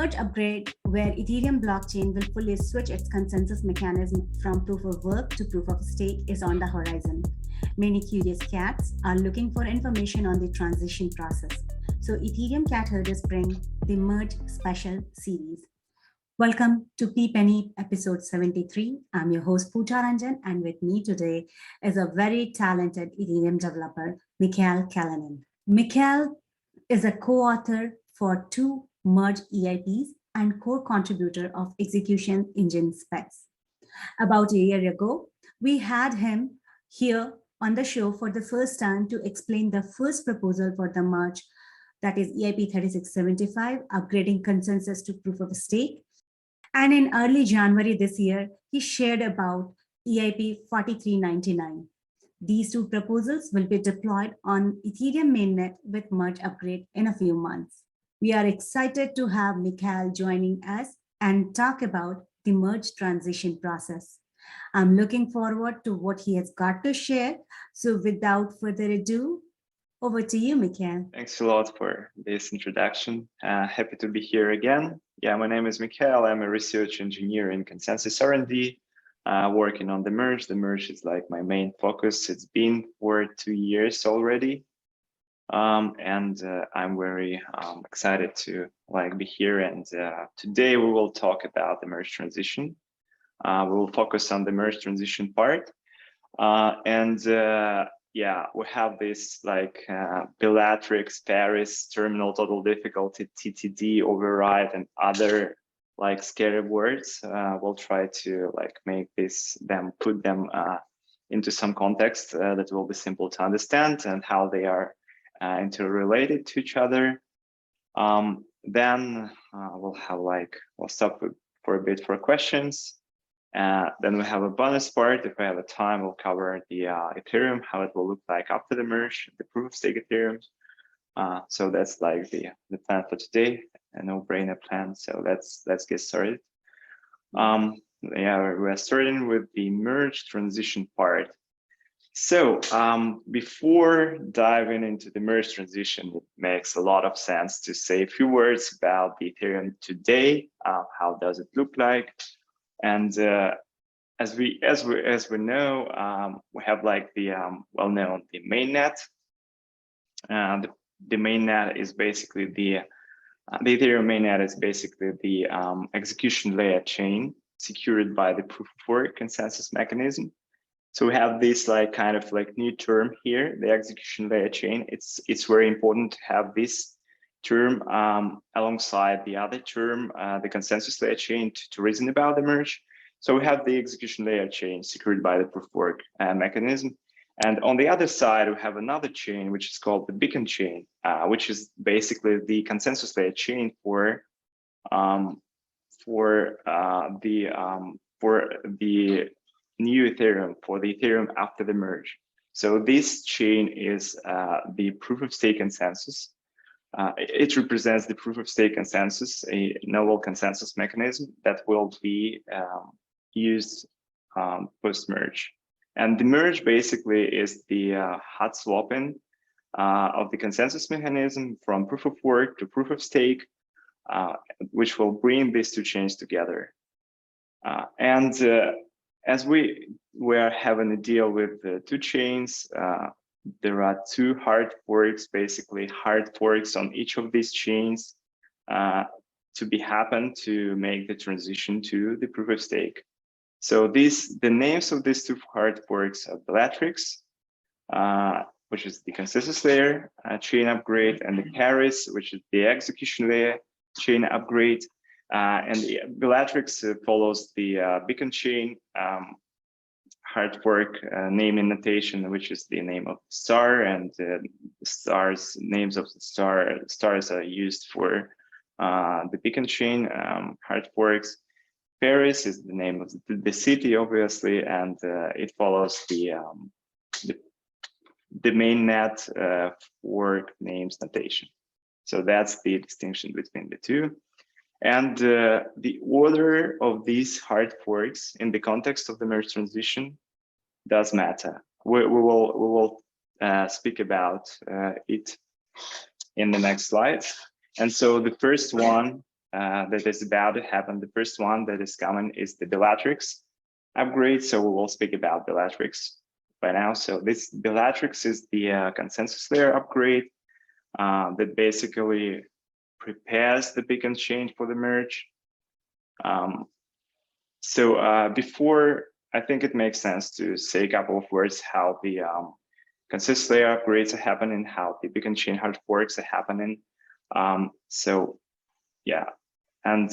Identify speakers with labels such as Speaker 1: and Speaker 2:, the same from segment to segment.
Speaker 1: merge upgrade, where Ethereum blockchain will fully switch its consensus mechanism from proof of work to proof of stake, is on the horizon. Many curious cats are looking for information on the transition process. So Ethereum cat herders bring the Merge Special Series. Welcome to PEEPanEIP episode 73. I'm your host Pooja Ranjan, and with me today is a very talented Ethereum developer, Mikhail Kalinin. Mikhail is a co-author for 2 Merge EIPs and core contributor of execution engine specs. About a year ago, we had him here on the show for the first time to explain the first proposal for the merge, that is EIP 3675, upgrading consensus to proof of stake. And in early January this year, he shared about EIP 4399. These 2 proposals will be deployed on Ethereum mainnet with merge upgrade in a few months. We are excited to have Mikhail joining us and talk about the merge transition process. I'm looking forward to what he has got to share. So without further ado, over to you, Mikhail.
Speaker 2: Thanks a lot for this introduction. Happy to be here again. Yeah, my name is Mikhail. I'm a research engineer in consensus R&D, working on TheMerge. TheMerge is like my main focus. It's been for 2 years already. I'm very excited to be here. And today we will talk about the merge transition. We will focus on the merge transition part. Yeah, we have this Bellatrix Paris terminal total difficulty TTD override and other scary words. We'll try to put them into some context that will be simple to understand and how they are interrelated to each other. Then we'll stop for a bit for questions. Then we have a bonus part. If we have a time, we'll cover the Ethereum, how it will look like after the merge, the proof of stake Ethereum. So that's the plan for today, a no-brainer plan. So let's get started. Yeah, we're starting with the merge transition part. So before diving into the merge transition, it makes a lot of sense to say a few words about the Ethereum today. How does it look like? And as we know, we have the well-known the mainnet. The mainnet is basically the Ethereum mainnet is basically the execution layer chain secured by the proof of work consensus mechanism. So we have this new term here, the execution layer chain. It's very important to have this term alongside the other term, the consensus layer chain, to reason about the merge. So we have the execution layer chain secured by the proof of work mechanism. And on the other side, we have another chain, which is called the beacon chain, which is basically the consensus layer chain for the new Ethereum, for the Ethereum after the merge. So this chain is the proof of stake consensus. It represents the proof of stake consensus, a novel consensus mechanism that will be used post-merge. And the merge basically is the hot swapping of the consensus mechanism from proof of work to proof of stake, which will bring these 2 chains together. As we are having a deal with the 2 chains, there are 2 hard forks, basically hard forks on each of these chains to be happen to make the transition to the proof of stake. So the names of these 2 hard forks are Bellatrix, which is the consensus layer chain upgrade, and the Paris, which is the execution layer chain upgrade. And the Bellatrix follows the beacon chain hard fork naming notation, which is the name of the star, and the stars, names of the stars are used for the beacon chain hard forks. Paris is the name of the city, obviously, and it follows the mainnet fork names notation. So that's the distinction between the 2. And the order of these hard forks in the context of the merge transition does matter. We will speak about it in the next slide. And so the first one that is about to happen. The first one that is coming is the Bellatrix upgrade. So we will speak about Bellatrix by now. So this Bellatrix is the consensus layer upgrade that basically prepares the beacon chain for the merge. Before, I think it makes sense to say a couple of words how the consensus layer upgrades are happening, how the beacon chain hard forks are happening. Yeah, and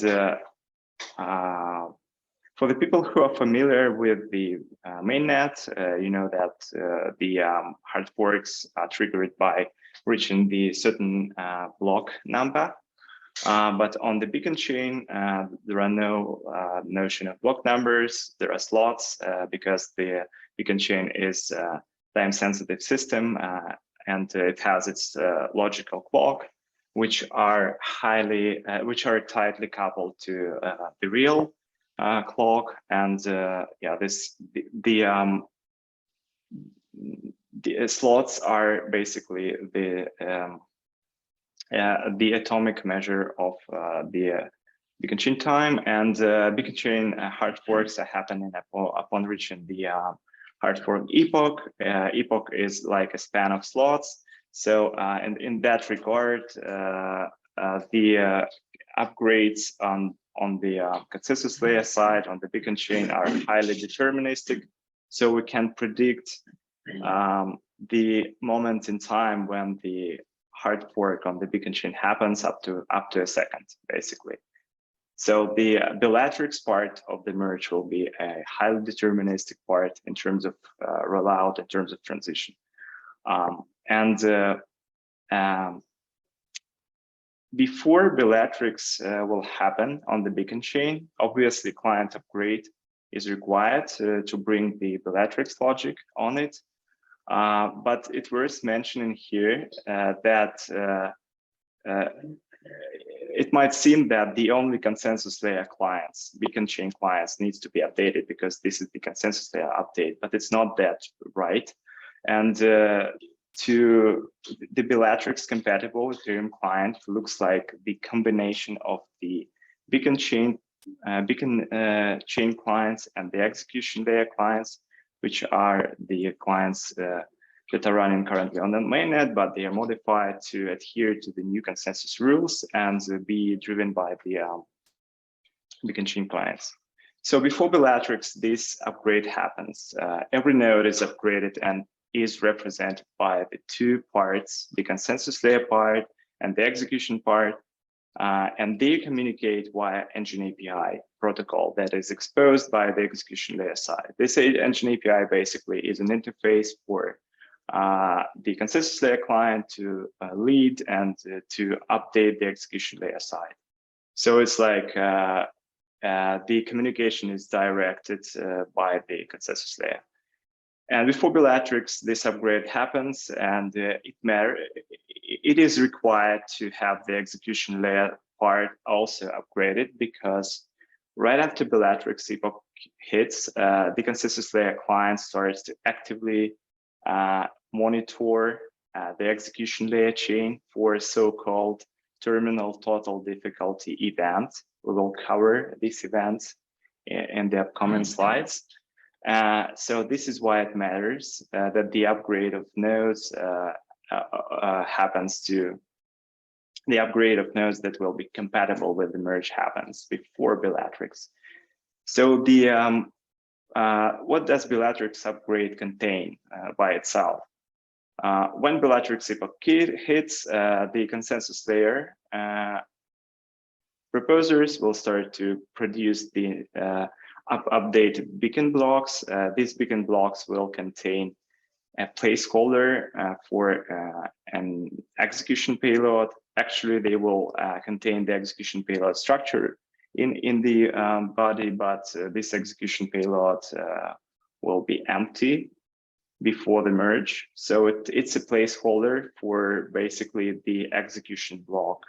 Speaker 2: for the people who are familiar with the mainnet, you know that the hard forks are triggered by reaching the certain block number. But on the beacon chain, there are no notion of block numbers. There are slots because the beacon chain is a time-sensitive system and it has its logical clock, which are tightly coupled to the real clock. And yeah, the slots are basically the atomic measure of the beacon chain time, and beacon chain hard forks are happening upon reaching the hard fork epoch. Epoch is like a span of slots. So, and in that regard, the upgrades on the consensus layer side on the beacon chain are highly deterministic. So we can predict the moment in time when the hard fork on the beacon chain happens up to a second, basically. So the Bellatrix part of the merge will be a highly deterministic part in terms of rollout, in terms of transition. Before Bellatrix will happen on the beacon chain, obviously client upgrade is required to bring the Bellatrix logic on it. But it's worth mentioning here that it might seem that the only consensus layer clients, beacon chain clients, needs to be updated because this is the consensus layer update, but it's not that right. And to the Bellatrix compatible Ethereum client looks like the combination of the beacon chain clients and the execution layer clients, which are the clients that are running currently on the mainnet, but they are modified to adhere to the new consensus rules and be driven by the beacon chain clients. So before Bellatrix, this upgrade happens. Every node is upgraded and is represented by the two parts, the consensus layer part and the execution part. And they communicate via Engine API protocol that is exposed by the execution layer side. They say Engine API basically is an interface for the consensus layer client to lead and to update the execution layer side. So it's like the communication is directed by the consensus layer. And before Bellatrix, this upgrade happens, and it is required to have the execution layer part also upgraded, because right after Bellatrix epoch hits, the consensus layer client starts to actively monitor the execution layer chain for so-called terminal total difficulty event. We will cover these events in the upcoming slides. So this is why it matters that the upgrade of nodes happens to the upgrade of nodes that will be compatible with the merge happens before Bellatrix. So the what does Bellatrix upgrade contain by itself? When Bellatrix epoch hits, the consensus layer proposers will start to produce the updated beacon blocks. These beacon blocks will contain a placeholder for an execution payload. Actually, they will contain the execution payload structure in the body, but this execution payload will be empty before the merge. So it's a placeholder for basically the execution block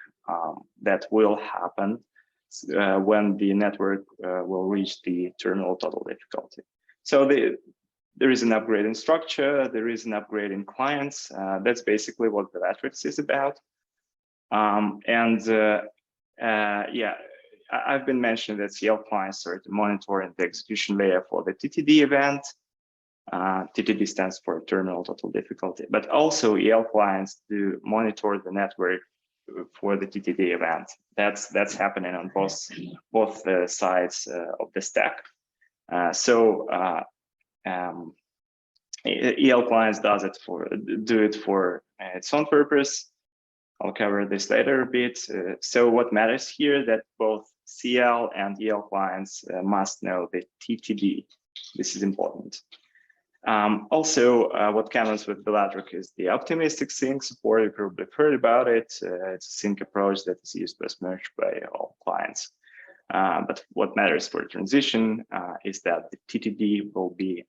Speaker 2: that will happen when the network will reach the terminal total difficulty. So there is an upgrade in structure, there is an upgrade in clients. That's basically what Bellatrix is about. yeah, I've been mentioning that CL clients are monitoring the execution layer for the TTD event. TTD stands for terminal total difficulty, but also EL clients do monitor the network for the TTD event. That's happening on both sides of the stack. EL clients do it for its own purpose. I'll cover this later a bit. So what matters here that both CL and EL clients must know the TTD. This is important. Also, what comes with Bellatrix is the optimistic sync support. You probably heard about it. It's a sync approach that is used as merge by all clients. But what matters for transition is that the TTD will be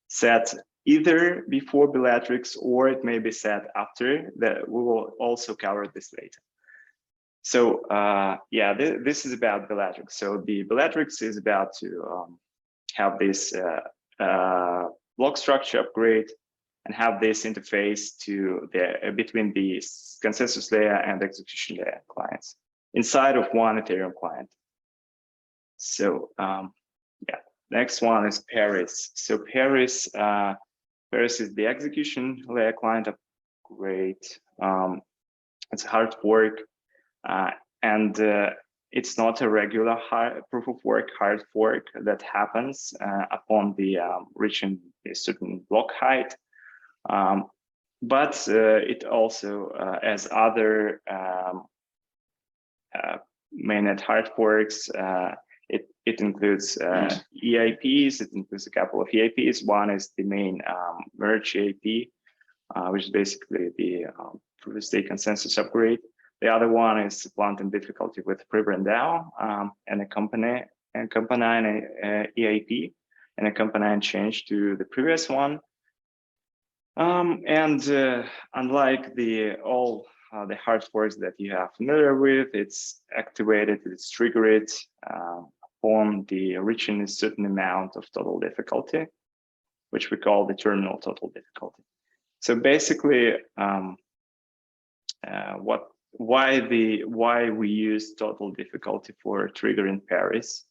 Speaker 2: set either before Bellatrix or it may be set after. That we will also cover this later. So yeah, this is about Bellatrix. So the Bellatrix is about to have this block structure upgrade and have this interface to between the consensus layer and execution layer clients inside of one Ethereum client. So yeah, next one is Paris. So Paris is the execution layer client upgrade. It's a hard fork, and it's not a regular proof of work hard fork that happens upon the reaching a certain block height. But it also, as other mainnet hard forks, it includes EIPs. It includes a couple of EIPs. One is the main merge EIP, which is basically the proof of stake consensus upgrade. The other one is planting difficulty with RANDAO and accompanying EIP and accompanying change to the previous one. Unlike all the hard forks that you are familiar with, it's activated, it's triggered upon the reaching a certain amount of total difficulty, which we call the terminal total difficulty. So basically, why we use total difficulty for triggering Paris.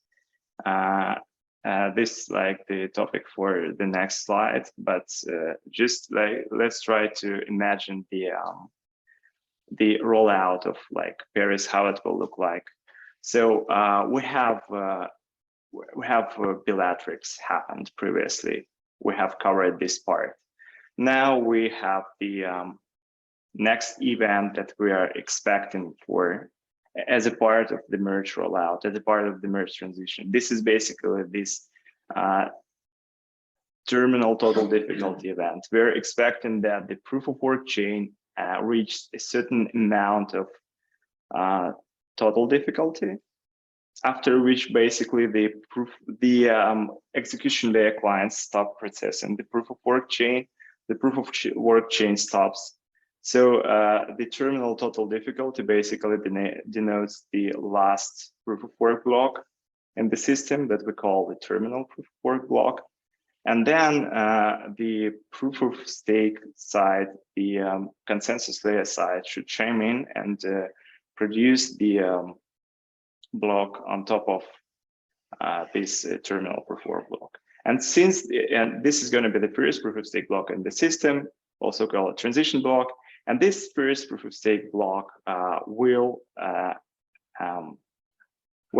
Speaker 2: This is like the topic for the next slide, but just like let's try to imagine the rollout of like Paris, how it will look like. So we have Bellatrix happened previously. We have covered this part. Now we have the next event that we are expecting for as a part of the merge rollout, as a part of the merge transition. This is basically this terminal total difficulty event. We're expecting that the proof of work chain reached a certain amount of total difficulty, after which basically the execution layer clients stop processing the proof of work chain. The proof of work chain stops. So the terminal total difficulty basically denotes the last proof of work block in the system that we call the terminal proof of work block. And then the proof of stake side, the consensus layer side should chime in and produce the block on top of this terminal proof of work block. And since this is going to be the first proof of stake block in the system, also called a transition block, and this first proof of stake block will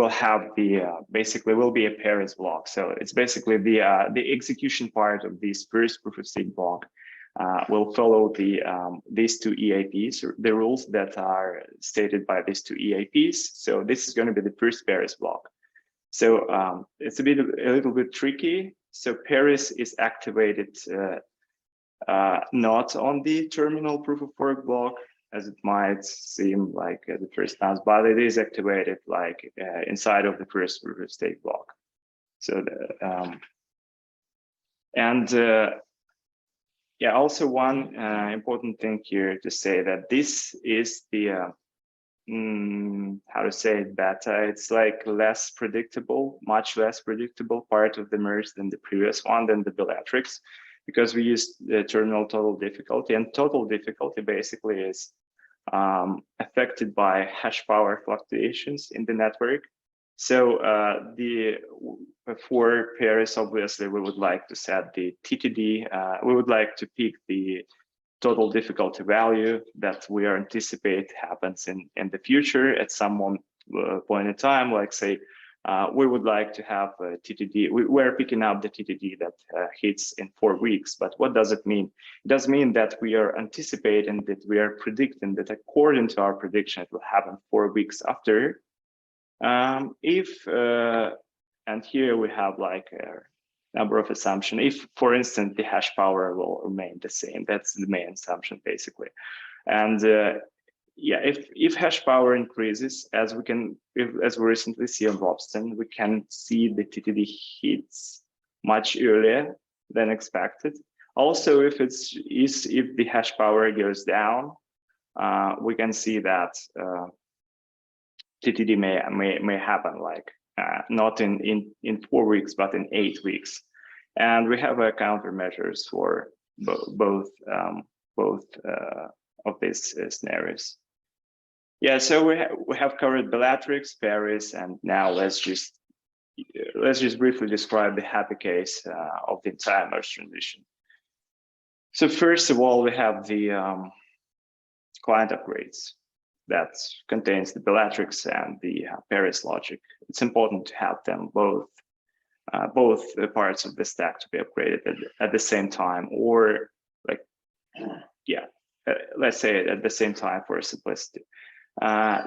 Speaker 2: have the basically will be a Paris block. So it's basically the execution part of this first proof of stake block will follow these two EIPs, the rules that are stated by these two EIPs. So this is going to be the first Paris block. So it's a little bit tricky. So Paris is activated not on the terminal proof of work block, as it might seem like at the first glance, but it is activated like inside of the first proof of stake block. So yeah, also one important thing here to say that this is the how to say it, beta. It's like less predictable, much less predictable part of the merge than the previous one, than the Bellatrix, because we use the terminal total difficulty, and total difficulty basically is affected by hash power fluctuations in the network. So for Paris, obviously, we would like to set the TTD. We would like to pick the total difficulty value that we are anticipate happens in the future at some point in time. Like say, we would like to have a TTD. We're picking up the TTD that hits in 4 weeks. But what does it mean? It does mean that we are anticipating, that we are predicting that according to our prediction, it will happen 4 weeks after. And here we have like a number of assumptions. If, for instance, the hash power will remain the same, that's the main assumption basically. And yeah, if hash power increases, as we recently see on Bobston, we can see the TTD hits much earlier than expected. Also, if the hash power goes down, we can see that TTD may happen like not in 4 weeks, but in 8 weeks. And we have countermeasures for both of these scenarios. Yeah, so we have covered Bellatrix, Paris, and now let's just briefly describe the happy case of the entire merge transition. So first of all, we have the client upgrades that contains the Bellatrix and the Paris logic. It's important to have them both parts of the stack to be upgraded at the same time, or like, yeah, let's say at the same time for simplicity.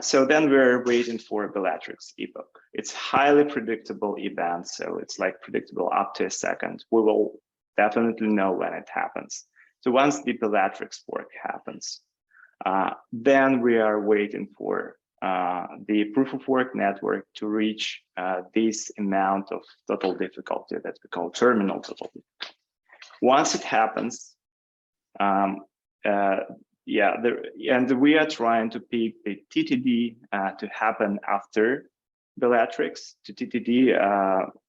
Speaker 2: So then we're waiting for Bellatrix epoch. It's highly predictable event, so it's like predictable up to a second. We will definitely know when it happens. So once the Bellatrix fork happens, then we are waiting for the proof of work network to reach this amount of total difficulty that we call terminal total difficulty. Once it happens, and we are trying to pick the TTD to happen after Bellatrix, to TTD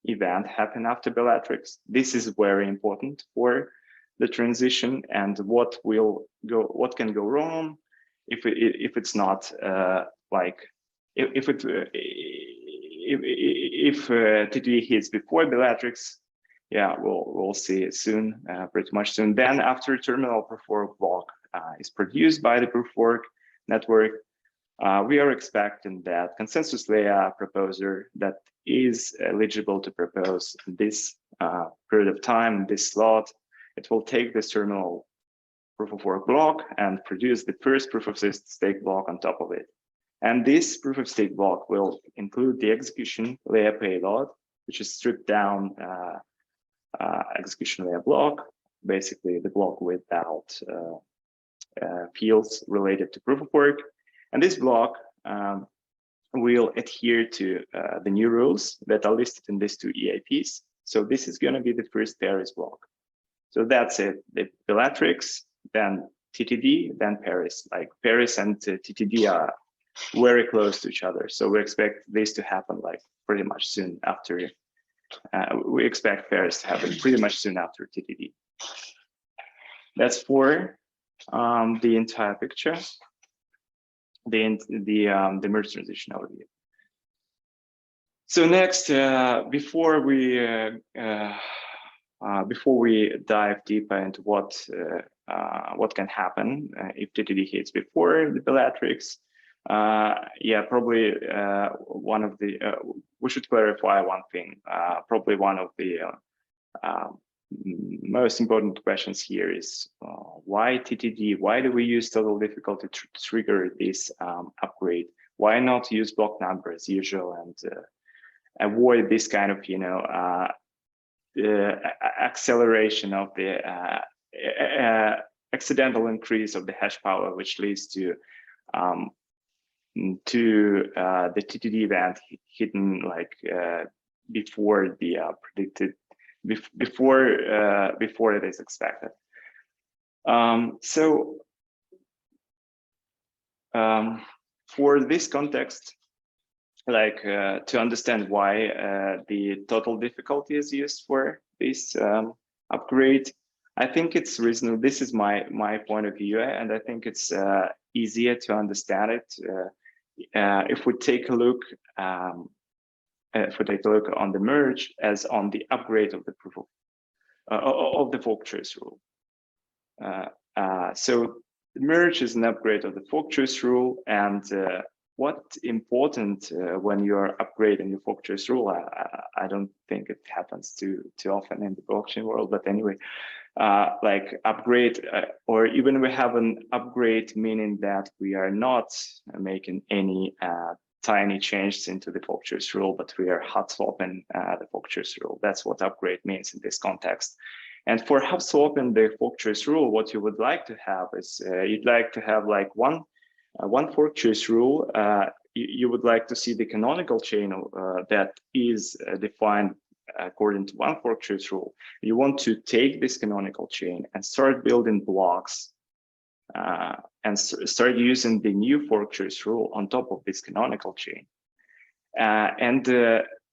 Speaker 2: event happen after Bellatrix. This is very important for the transition, and what can go wrong if it's not like if TTD hits before Bellatrix. Yeah, we'll see it soon, pretty much soon. Then after terminal proof of work block is produced by the proof of work network, we are expecting that consensus layer proposer that is eligible to propose this period of time, this slot, it will take this terminal proof of work block and produce the first proof of stake block on top of it. And this proof of stake block will include the execution layer payload, which is stripped down execution layer block, basically the block without fields related to proof of work. And this block will adhere to the new rules that are listed in these two EIPs. So this is going to be the first Paris block. So that's it, the Bellatrix, then TTD, then Paris. Like Paris and TTD are very close to each other. So we expect this to happen like pretty much soon after. We expect Paris to happen pretty much soon after TTD. That's for the entire picture, the merge transition overview. So next, before we dive deeper into what can happen if TTD hits before the Bellatrix, yeah, probably one of the we should clarify one thing. Probably one of the most important questions here is why TTD? Why do we use total difficulty to trigger this upgrade? Why not use block number as usual and avoid this kind of, you know, acceleration of the accidental increase of the hash power, which leads to the TTD event hitting like before the predicted, before it is expected. For this context, like to understand why the total difficulty is used for this upgrade, I think it's reasonable. This is my point of view, and I think it's easier to understand it if we take a look. If we take a look on the merge as on the upgrade of the proof of the fork choice rule. So the merge is an upgrade of the fork choice rule, and what's important when you are upgrading the fork choice rule, I don't think it happens too often in the blockchain world, but anyway, like upgrade, or even we have an upgrade, meaning that we are not making any tiny changes into the fork choice rule, but we are hot swapping the fork choice rule. That's what upgrade means in this context. And for hot swapping the fork choice rule, what you would like to have is you'd like to have like one fork choice rule. You would like to see the canonical chain that is defined according to one fork choice rule. You want to take this canonical chain and start building blocks and start using the new fork choice rule on top of this canonical chain. And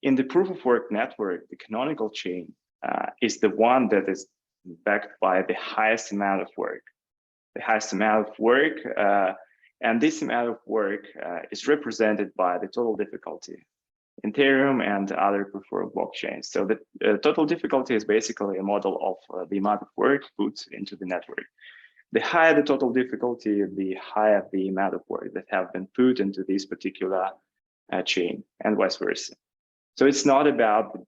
Speaker 2: in the proof of work network, the canonical chain is the one that is backed by the highest amount of work. The highest amount of work, and this amount of work is represented by the total difficulty. Ethereum and other proof of work blockchains. So the total difficulty is basically a model of the amount of work put into the network. The higher the total difficulty, the higher the amount of work that have been put into this particular chain, and vice versa. So it's not about the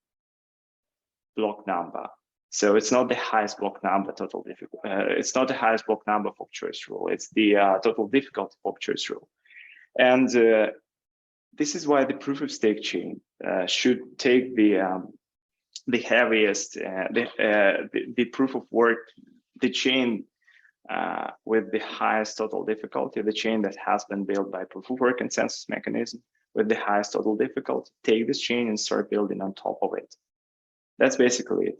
Speaker 2: block number. So it's not the highest block number total difficulty. It's not the highest block number fork choice rule. It's the total difficulty fork choice rule. And this is why the proof of stake chain should take the heaviest, the proof of work, the chain with the highest total difficulty, the chain that has been built by proof of work consensus mechanism with the highest total difficulty. Take this chain and start building on top of it. That's basically it.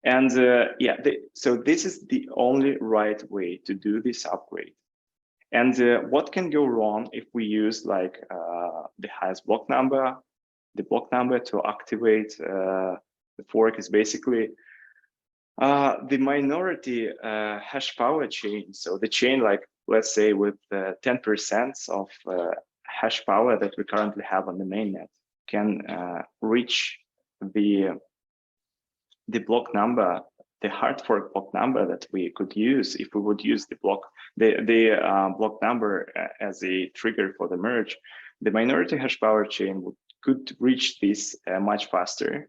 Speaker 2: And yeah, so this is the only right way to do this upgrade. And what can go wrong if we use like the highest block number? The block number to activate the fork is basically the minority hash power chain. So the chain, like let's say with 10% of hash power that we currently have on the mainnet, can reach the block number, the hard fork block number that we could use if we would use the block number as a trigger for the merge. The minority hash power chain could reach this much faster.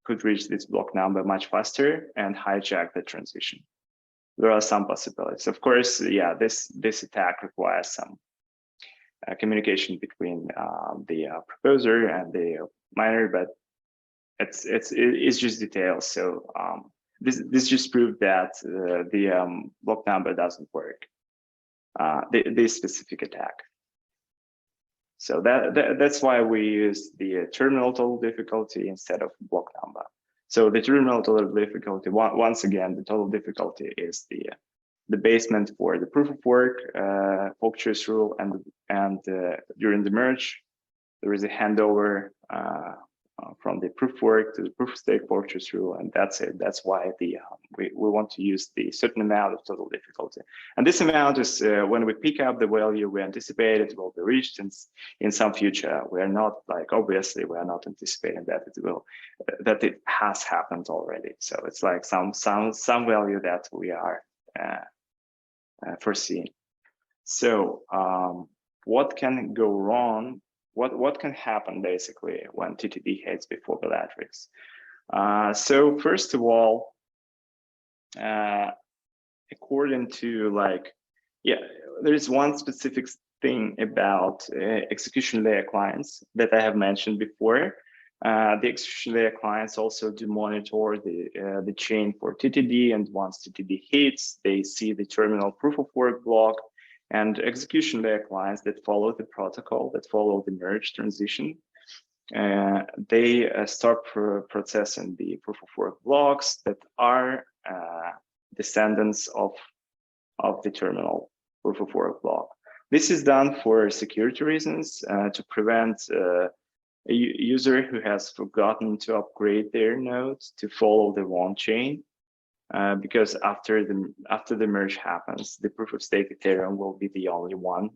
Speaker 2: Could reach this block number much faster and hijack the transition. There are some possibilities. Of course, yeah, this attack requires some communication between the proposer and the miner, but it's just details. So this just proved that the block number doesn't work. This specific attack. So that's why we use the terminal total difficulty instead of block number. So the terminal total difficulty, once again, the total difficulty is the basement for the proof of work fork choice rule, and during the merge, there is a handover from the proof of work to the proof of stake fork choice rule, and that's it. That's why we want to use the certain amount of total difficulty. And this amount is when we pick up the value, we anticipate it will be reached in some future. We are not like, obviously we are not anticipating that it will, that it has happened already. So it's like some value that we are foreseeing. So what can go wrong? What can happen basically when TTD heads before Bellatrix? So first of all, according to like, yeah, there is one specific thing about execution layer clients that I have mentioned before. The execution layer clients also do monitor the chain for TTD, and once TTD hits, they see the terminal proof of work block. And execution layer clients that follow the protocol, that follow the merge transition, they start processing the proof of work blocks that are descendants of the terminal proof of work block. This is done for security reasons, to prevent a user who has forgotten to upgrade their node to follow the wrong chain. because after the merge happens, the proof of stake Ethereum will be the only one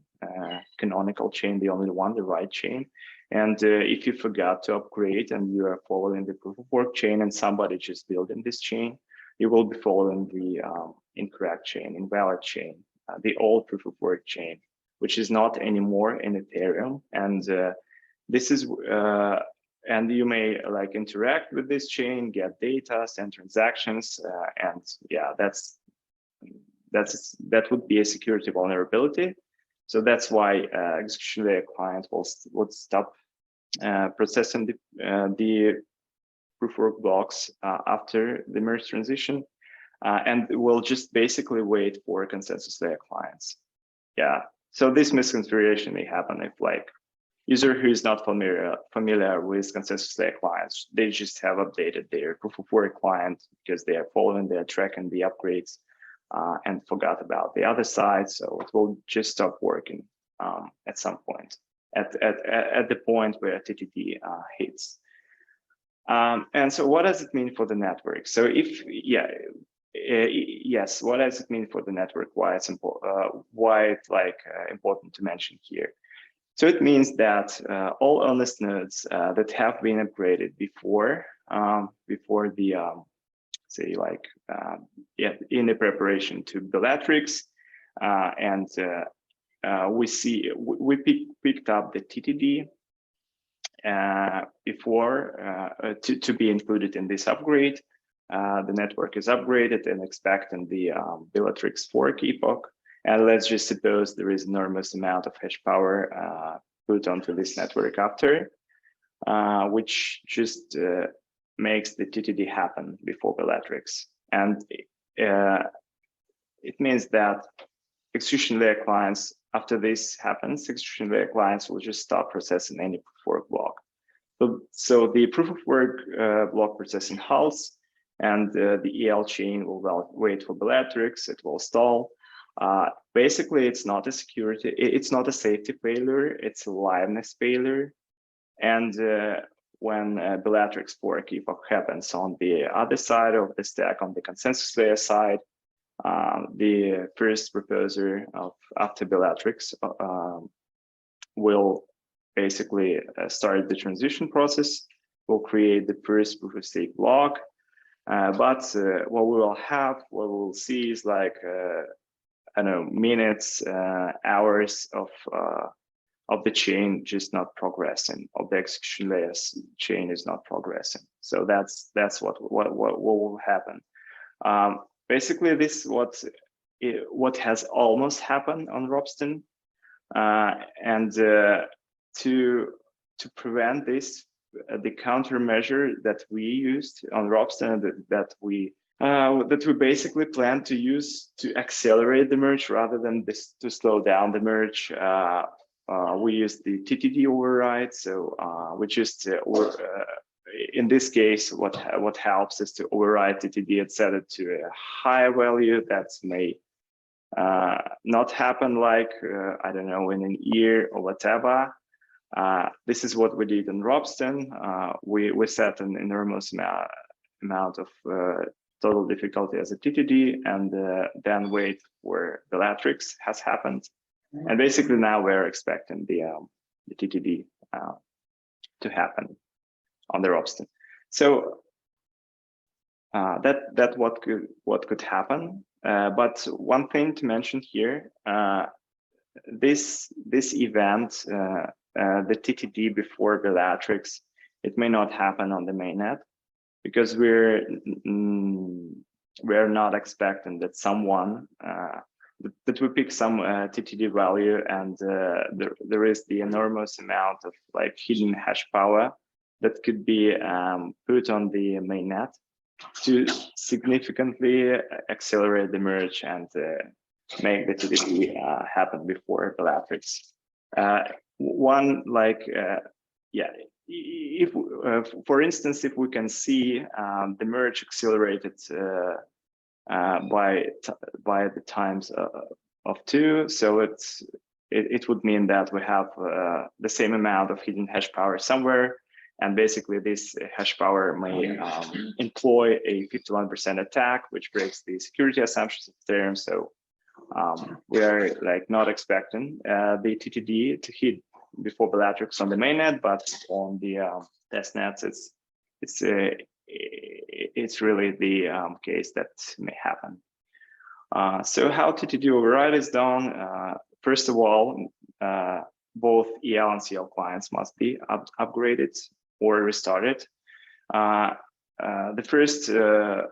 Speaker 2: canonical chain, the right chain. And if you forgot to upgrade and you are following the proof of work chain and somebody just building this chain, you will be following the incorrect chain, invalid chain, the old proof of work chain, which is not anymore in Ethereum. And this is and you may like interact with this chain, get data, send transactions, and yeah, that would be a security vulnerability. So that's why execution layer client would stop processing the proof of work blocks after the merge transition, and will just basically wait for consensus layer clients. Yeah. So this misconfiguration may happen if like user who is not familiar with consensus layer clients, they just have updated their proof of work client because they are following, they're tracking the upgrades and forgot about the other side. So it will just stop working at some point, at the point where TTD hits. And so what does it mean for the network? So if, yes, what does it mean for the network? Why it's important to mention here? So it means that all honest nodes that have been upgraded before the say like in the preparation to Bellatrix, and we picked up the TTD before to be included in this upgrade. The network is upgraded and expecting the Bellatrix fork epoch. And let's just suppose there is enormous amount of hash power put onto this network after, which just makes the TTD happen before Bellatrix. And it means that execution layer clients, after this happens, execution layer clients will just stop processing any proof of work block. So the proof of work block processing halts, and the EL chain will wait for Bellatrix, it will stall. Basically, it's not a safety failure, it's a liveness failure. And when Bellatrix fork epoch happens on the other side of the stack, on the consensus layer side, the first proposer after Bellatrix will basically start the transition process, will create the first proof of stake block. But what we'll see is like, I don't know, minutes, hours of the chain just not progressing, of the execution layers chain is not progressing. So that's what will happen. Basically, this what has almost happened on Ropsten, and to prevent this, the countermeasure that we used on Ropsten, that we basically plan to use to accelerate the merge rather than to slow down the merge. We use the TTD override. So we just in this case, what helps is to override TTD and set it to a higher value that may not happen like I don't know, in a year or whatever. This is what we did in Ropsten. We set an enormous amount of total difficulty as a TTD, and then wait for Bellatrix has happened. And basically now we're expecting the TTD to happen on the Ropsten. So that what could happen. But one thing to mention here, this event, the TTD before Bellatrix, it may not happen on the mainnet, because we're not expecting that someone that we pick some TTD value, and there is the enormous amount of like hidden hash power that could be put on the mainnet to significantly accelerate the merge and make the TTD happen before Bellatrix. One like if for instance, if we can see the merge accelerated by the times of 2, so it would mean that we have the same amount of hidden hash power somewhere, And basically, this hash power may employ a 51% attack, which breaks the security assumptions of Ethereum. So we are like not expecting the TTD to hit before Bellatrix on the mainnet, but on the test nets, it's really the case that may happen. So how TTD override is done? First of all, both EL and CL clients must be upgraded or restarted. The first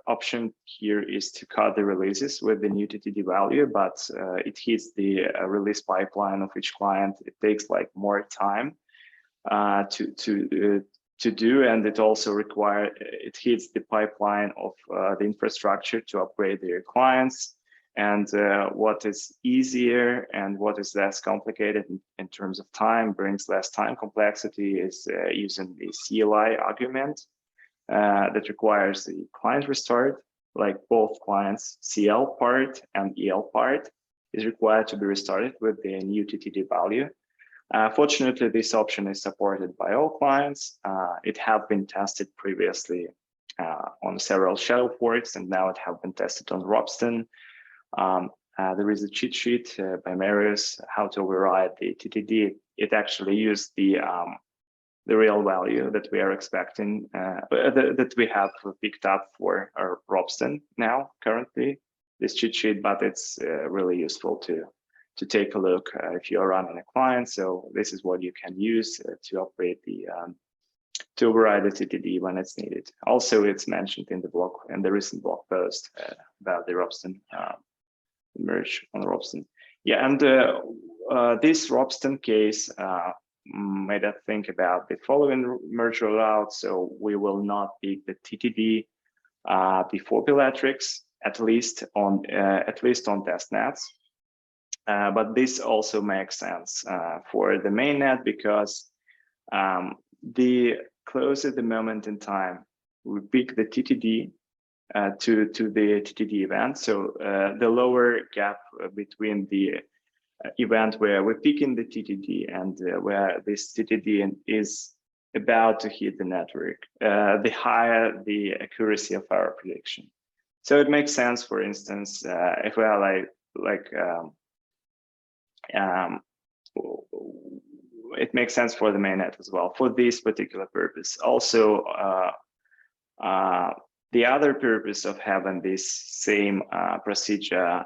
Speaker 2: option here is to cut the releases with the new TTD value, but it hits the release pipeline of each client. It takes like more time to do, and it also it hits the pipeline of the infrastructure to upgrade their clients. And what is easier and what is less complicated in terms of time, brings less time complexity, is using the CLI argument that requires the client restart, like both clients, CL part and EL part is required to be restarted with the new TTD value. Fortunately, this option is supported by all clients. It have been tested previously on several shadow forks, and now it have been tested on Ropsten. There is a cheat sheet by Marius how to override the TTD. It actually used the real value that we are expecting, that we have picked up for our Ropsten now currently, this cheat sheet, but it's really useful to take a look if you're running a client. So this is what you can use to operate to override the TTD when it's needed. Also, it's mentioned in the recent blog post about the Ropsten merge on Ropsten. Yeah, and this Ropsten case made us think about the following merge rollout. So we will not pick the TTD before Bellatrix, at least on test nets. But this also makes sense for the mainnet, because the closer the moment in time we pick the TTD to the TTD event, so the lower gap between the event where we're picking the TTD and where this TTD is about to hit the network, the higher the accuracy of our prediction. So it makes sense, for instance, if we are it makes sense for the mainnet as well for this particular purpose. Also, the other purpose of having this same procedure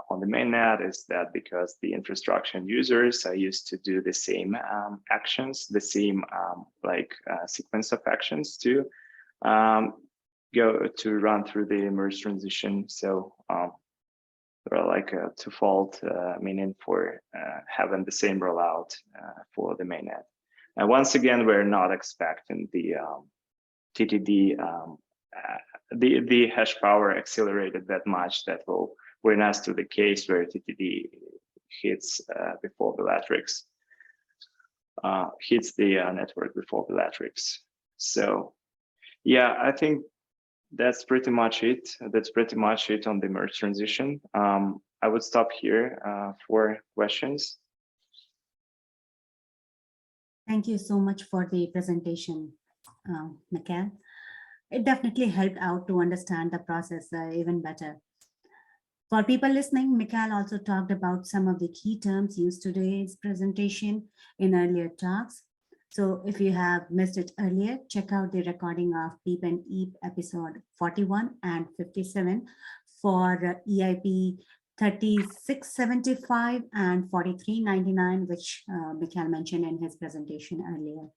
Speaker 2: on the mainnet is that because the infrastructure and users are used to do the same actions, the same sequence of actions to go to run through the merge transition. So there are like a twofold meaning for having the same rollout for the mainnet. And once again, we're not expecting the TTD, the hash power accelerated that much that will bring us to the case where TTD hits before Bellatrix, hits the network before Bellatrix. So yeah, I think that's pretty much it. That's pretty much it on the merge transition. I would stop here for questions.
Speaker 1: Thank you so much for the presentation, Mikhail. It definitely helped out to understand the process even better. For people listening, Mikhail also talked about some of the key terms used today's presentation in earlier talks. So if you have missed it earlier, check out the recording of PEEPanEIP episode 41 and 57 for EIP 3675 and 4399, which Mikhail mentioned in his presentation earlier.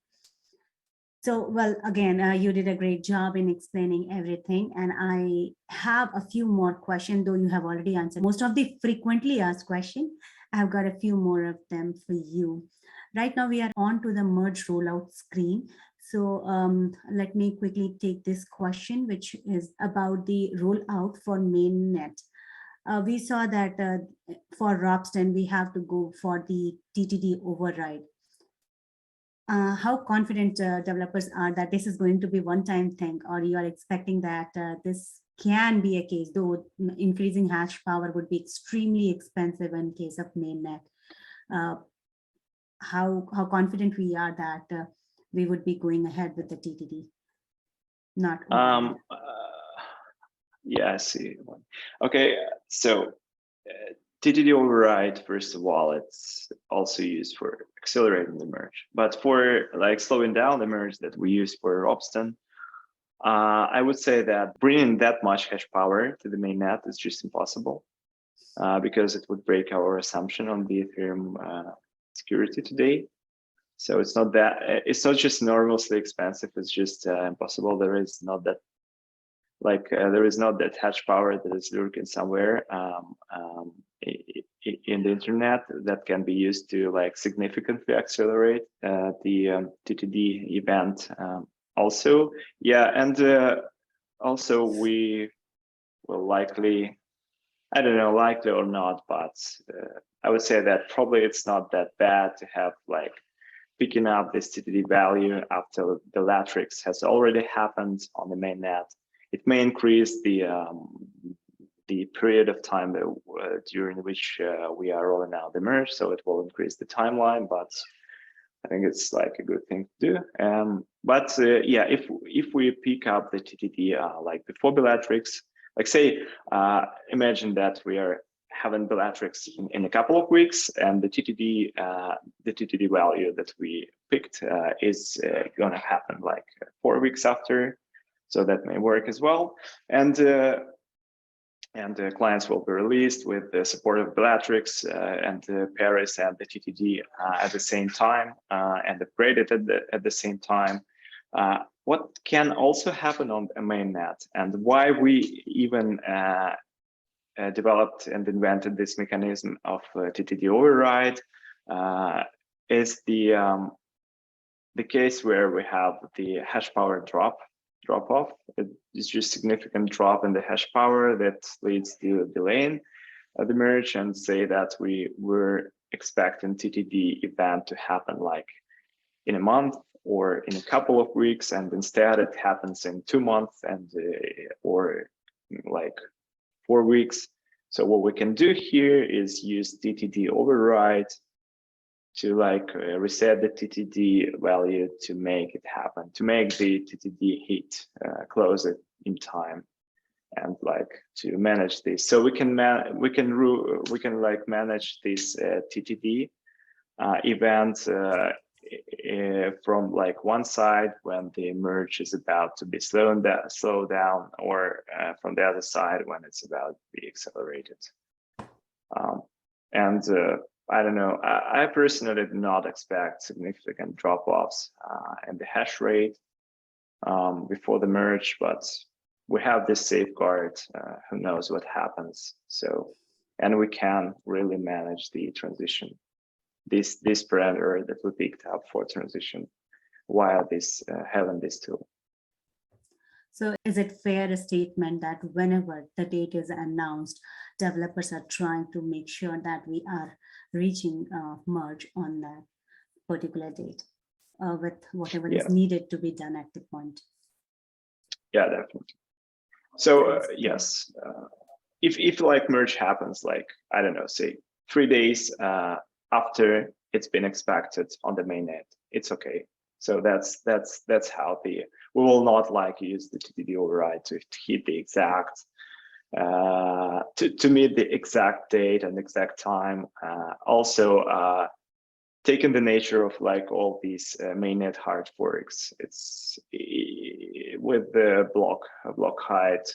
Speaker 1: So, well, again, you did a great job in explaining everything. And I have a few more questions, though you have already answered most of the frequently asked questions. I've got a few more of them for you. Right now, we are on to the merge rollout screen. So let me quickly take this question, which is about the rollout for mainnet. We saw that for Ropsten, we have to go for the TTD override. How confident developers are that this is going to be one-time thing, or you are expecting that this can be a case, though increasing hash power would be extremely expensive in case of mainnet. How confident we are that we would be going ahead with the TTD. Not
Speaker 2: yeah, I see. Okay, so TTD override, first of all, it's also used for accelerating the merge, but for like slowing down the merge that we use for Robston, I would say that bringing that much hash power to the mainnet is just impossible, because it would break our assumption on the Ethereum security today. So it's not that, it's not just enormously expensive, it's just impossible. There is not that, there is not that hash power that is lurking somewhere in the internet that can be used to like significantly accelerate the TTD event. Also, yeah, and also we will likely, I don't know, likely or not, but I would say that probably it's not that bad to have like picking up this TTD value after the Bellatrix has already happened on the mainnet. It may increase the period of time during which we are rolling out the merge, so it will increase the timeline, but I think it's like a good thing to do. But yeah, if we pick up the TTD like before Bellatrix, like say, imagine that we are having Bellatrix in a couple of weeks, and the TTD value that we picked is gonna happen like 4 weeks after, so that may work as well. And clients will be released with the support of Bellatrix and Paris and the TTD at the same time, and upgraded at the same time. What can also happen on a mainnet, and why we even developed and invented this mechanism of TTD override, is the case where we have the hash power drop off. It's just significant drop in the hash power that leads to delaying the merge, and say that we were expecting TTD event to happen like in a month or in a couple of weeks, and instead it happens in 2 months and or like 4 weeks. So what we can do here is use TTD override to like reset the TTD value to make it happen, to make the TTD hit, close it in time, and like to manage this. So we can like manage this TTD event from like one side when the merge is about to be slowed down, or from the other side when it's about to be accelerated. I don't know, I personally do not expect significant drop-offs in the hash rate before the merge, but we have this safeguard, who knows what happens. So, and we can really manage the transition, this parameter that we picked up for transition while having this tool.
Speaker 1: So is it fair statement that whenever the date is announced, developers are trying to make sure that we are reaching merge on that particular date with whatever is needed to be done at the point?
Speaker 2: Yeah, definitely. So yes, if like merge happens like, I don't know, say 3 days after it's been expected on the mainnet, it's okay. So that's healthy. We will not like use the TTD override to hit the exact to meet the exact date and exact time. Also, taking the nature of like all these mainnet hard forks, it's with the block height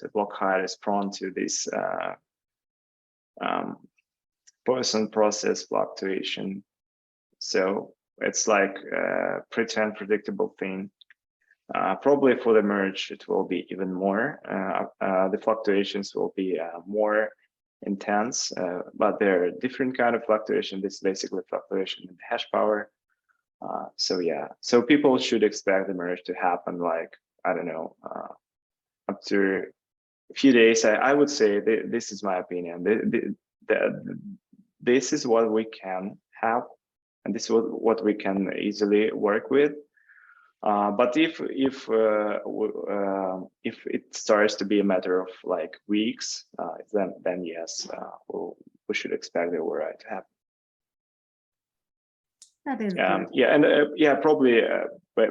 Speaker 2: is prone to this Poisson process fluctuation. So it's like a pretty unpredictable thing. Probably for the merge, it will be even more. The fluctuations will be more intense, but there are different kind of fluctuation. This is basically fluctuation in the hash power. So yeah, so people should expect the merge to happen like, I don't know, up to a few days. I would say this is my opinion. This is what we can have, and this is what we can easily work with. But if it starts to be a matter of like weeks, then yes, we should expect the override to happen.
Speaker 1: That is
Speaker 2: yeah, and yeah, probably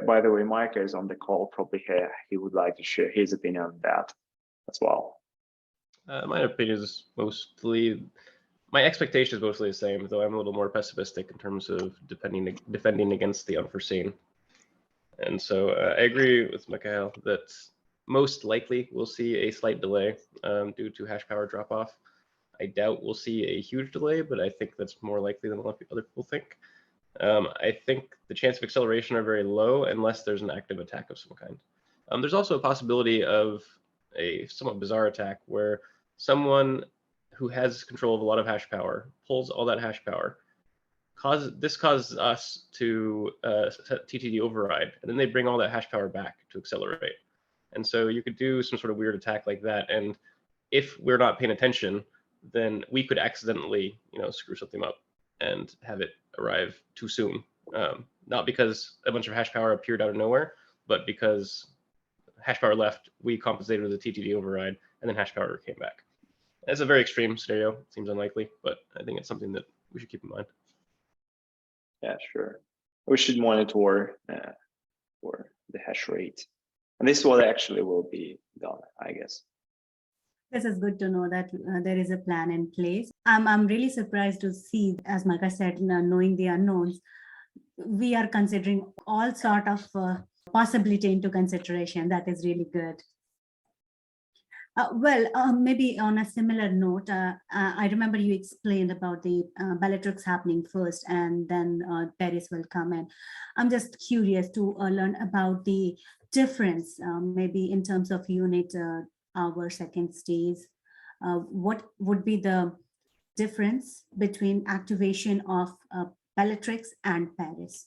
Speaker 2: by the way, Micah is on the call. Probably he would like to share his opinion on that as well.
Speaker 3: My opinion is my expectation is mostly the same, though I'm a little more pessimistic in terms of defending against the unforeseen. And so I agree with Mikhail that most likely we'll see a slight delay due to hash power drop off. I doubt we'll see a huge delay, but I think that's more likely than a lot of other people think. I think the chance of acceleration are very low unless there's an active attack of some kind. There's also a possibility of a somewhat bizarre attack where someone who has control of a lot of hash power pulls all that hash power. This causes us to set TTD override, and then they bring all that hash power back to accelerate. And so you could do some sort of weird attack like that, and if we're not paying attention, then we could accidentally, screw something up and have it arrive too soon. Not because a bunch of hash power appeared out of nowhere, but because hash power left, we compensated with a TTD override, and then hash power came back. That's a very extreme scenario. It seems unlikely, but I think it's something that we should keep in mind.
Speaker 2: Yeah, sure. We should monitor for the hash rate. And this is what actually will be done, I guess.
Speaker 1: This is good to know that there is a plan in place. I'm really surprised to see, as Micah said, knowing the unknowns, we are considering all sort of possibility into consideration. That is really good. Maybe on a similar note, I remember you explained about the Bellatrix happening first, and then Paris will come in. I'm just curious to learn about the difference, maybe in terms of unit hour, second stays. What would be the difference between activation of Bellatrix and Paris?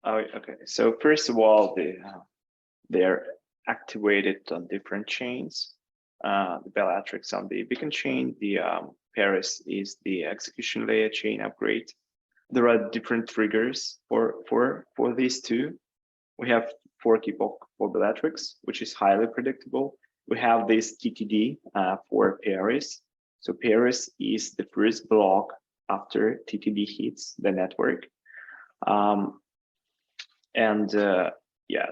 Speaker 2: Oh, okay. So first of all, they're activated on different chains. The Bellatrix on the beacon chain, the Paris is the execution layer chain upgrade. There are different triggers for these two. We have fork epoch for Bellatrix, which is highly predictable. We have this TTD for Paris. So Paris is the first block after TTD hits the network.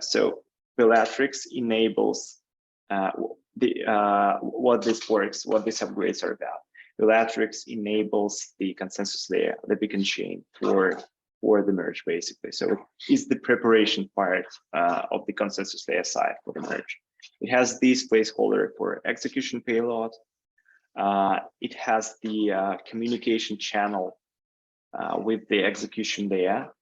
Speaker 2: So Bellatrix enables what this upgrades are about. Bellatrix enables the consensus layer, the beacon chain for the merge, basically. So it is the preparation part of the consensus layer side for the merge. It has this placeholder for execution payload. It has the communication channel with the execution layer.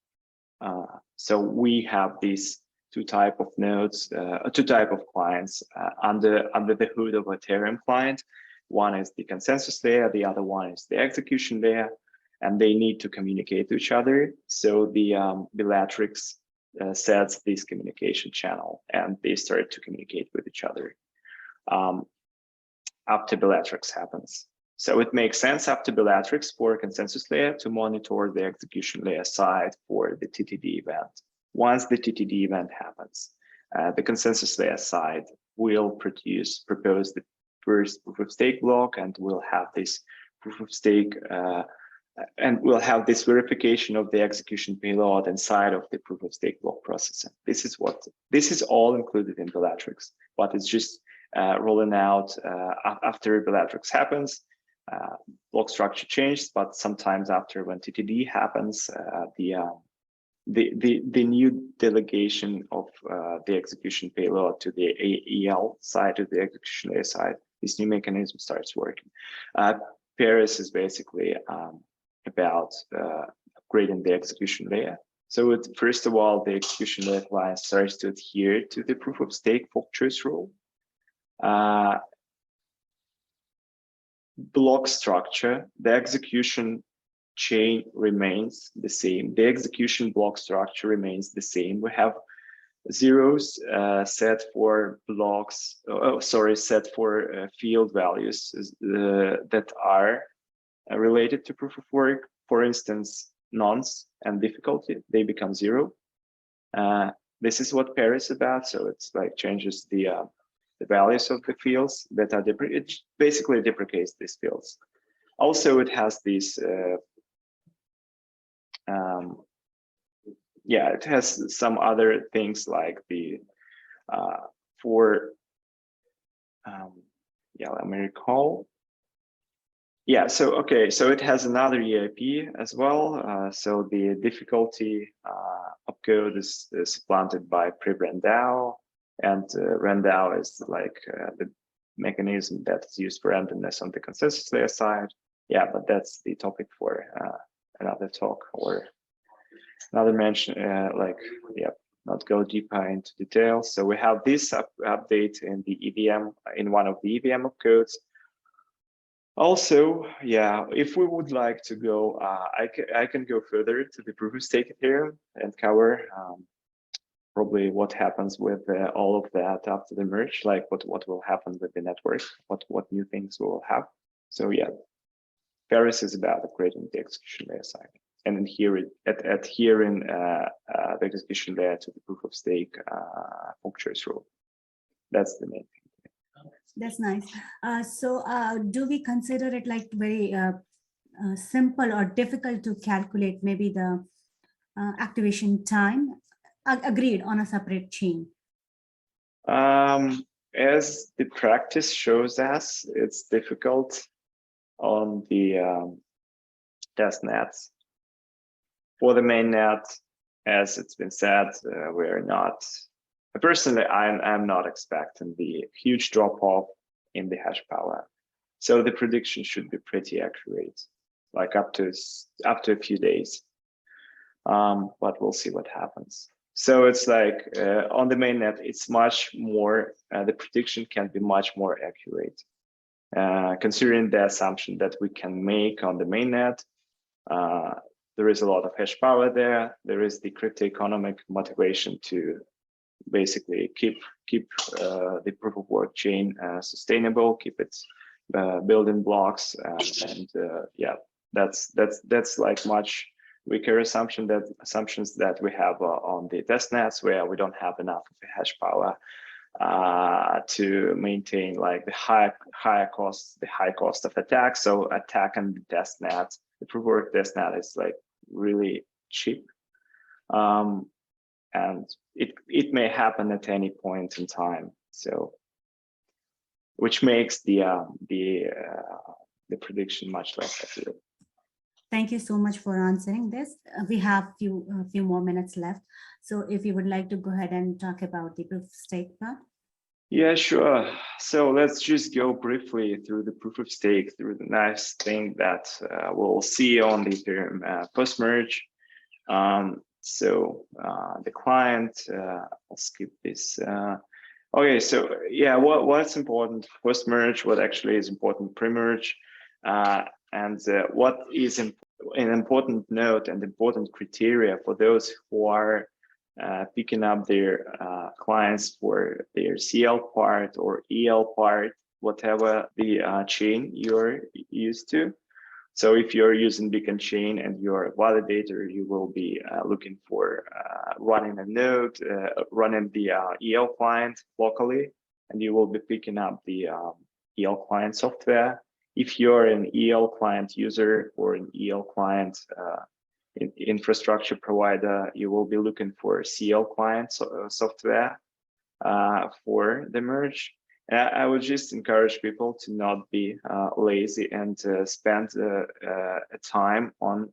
Speaker 2: So we have these two type of nodes, two type of clients under the hood of Ethereum client. One is the consensus layer, the other one is the execution layer, and they need to communicate to each other. So the Bellatrix sets this communication channel, and they start to communicate with each other after Bellatrix happens. So it makes sense after Bellatrix for consensus layer to monitor the execution layer side for the TTD event. Once the TTD event happens, the consensus layer side will propose the first proof of stake block, and we'll have this proof of stake, and we'll have this verification of the execution payload inside of the proof of stake block processing. This is all included in Bellatrix, but it's just rolling out after Bellatrix happens. Block structure changes, but sometimes after when TTD happens, the new delegation of the execution payload to the AEL side, to the execution layer side, this new mechanism starts working. Paris is basically about upgrading the execution layer. So first of all, the execution layer client starts to adhere to the proof of stake fork choice rule. Block structure, the execution chain remains the same. The execution block structure remains the same. We have zeros set for blocks, set for field values that are related to proof of work. For instance, nonce and difficulty, they become 0. This is what Paris is about. So it's like changes the values of the fields that are different. It basically deprecates these fields. Also, it has these yeah, it has some other things like the yeah, let me recall. Yeah, so okay, so it has another EIP as well. So the difficulty opcode is supplanted by pre-RANDAO, and RANDAO is like the mechanism that's used for randomness on the consensus layer side. Yeah, but that's the topic for another talk or another mention. Like, yeah, not go deeper into details. So we have this update in the EVM, in one of the EVM opcodes. Also, yeah, if we would like to go, I can go further to the proof of stake Ethereum and cover probably what happens with all of that after the merge, like what will happen with the network, what new things we will have. So yeah, Paris is about upgrading the execution layer side and adhering the execution layer to the proof of stake fork choice rule. That's the main thing.
Speaker 1: That's nice. So do we consider it like very simple or difficult to calculate maybe the activation time? Agreed, on a separate chain.
Speaker 2: As the practice shows us, it's difficult on the test nets. For the main net, as it's been said, we're not. Personally, I'm not expecting the huge drop-off in the hash power, so the prediction should be pretty accurate, like up to a few days. But we'll see what happens. So it's like on the mainnet, it's much more. The prediction can be much more accurate, considering the assumption that we can make on the mainnet. There is a lot of hash power there. There is the crypto economic motivation to basically keep the proof of work chain sustainable, keep its building blocks, and yeah, that's like much weaker assumptions that we have on the test nets, where we don't have enough of the hash power to maintain like the high cost of attack. So attack on the test net, the proof of work test net is like really cheap. And it may happen at any point in time, so which makes the prediction much less accurate.
Speaker 1: Thank you so much for answering this. We have few more minutes left, so if you would like to go ahead and talk about the proof of stake part. Yeah,
Speaker 2: sure. So let's just go briefly through the proof of stake, through the nice thing that we'll see on the Ethereum post-merge. So the client, I'll skip this. Okay, so yeah, what's important post-merge, what actually is important pre-merge, and what is an important note and important criteria for those who are picking up their clients for their CL part or EL part, whatever the chain you're used to. So if you're using Beacon Chain and you're a validator, you will be looking for running a node, running the EL client locally, and you will be picking up the EL client software. If you're an EL client user or an EL client infrastructure provider, you will be looking for CL client software for the merge. I would just encourage people to not be lazy and spend time on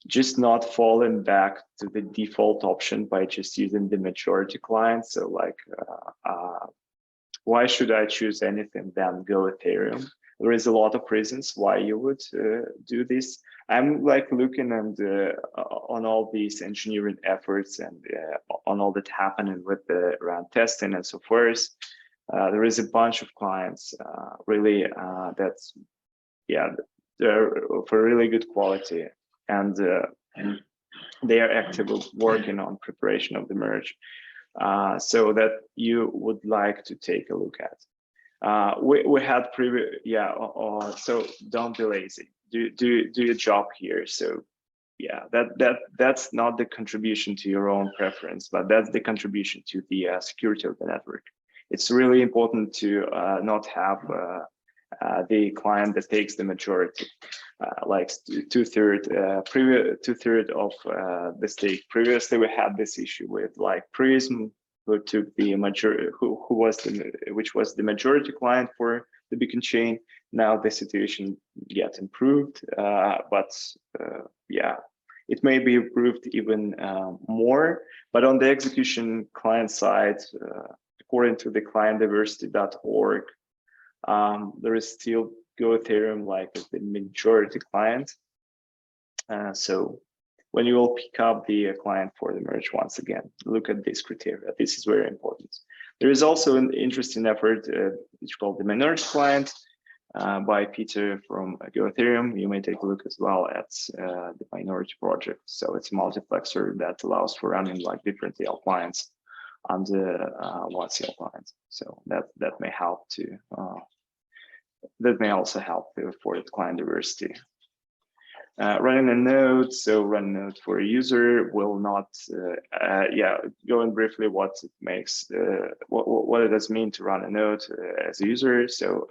Speaker 2: just not falling back to the default option by just using the majority client. So like, why should I choose anything than go Ethereum? There is a lot of reasons why you would do this. I'm like looking and on all these engineering efforts and on all that happening with the around testing and so forth. There is a bunch of clients really that's, yeah, they're for really good quality, and they are actively working on preparation of the merge, so that you would like to take a look at. We had previous, yeah, so don't be lazy. Do your job here. So yeah, that's not the contribution to your own preference, but that's the contribution to the security of the network. It's really important to not have the client that takes the majority. like two-thirds of the stake. Previously, we had this issue with like Prism, who took the majority, which was the majority client for the beacon chain. Now the situation gets improved, but yeah, it may be improved even more. But on the execution client side, according to the clientdiversity.org, there is still Go Ethereum like as the majority client. So when you will pick up the client for the merge, once again, look at this criteria. This is very important. There is also an interesting effort, which is called the mainnet client by Peter from Go Ethereum. You may take a look as well at the minority project. So it's a multiplexer that allows for running like different EL clients under one CL client. So that may help to that may also help for the client diversity. Running a node, so run a node for a user will not, going briefly what it makes, what it does mean to run a node as a user. So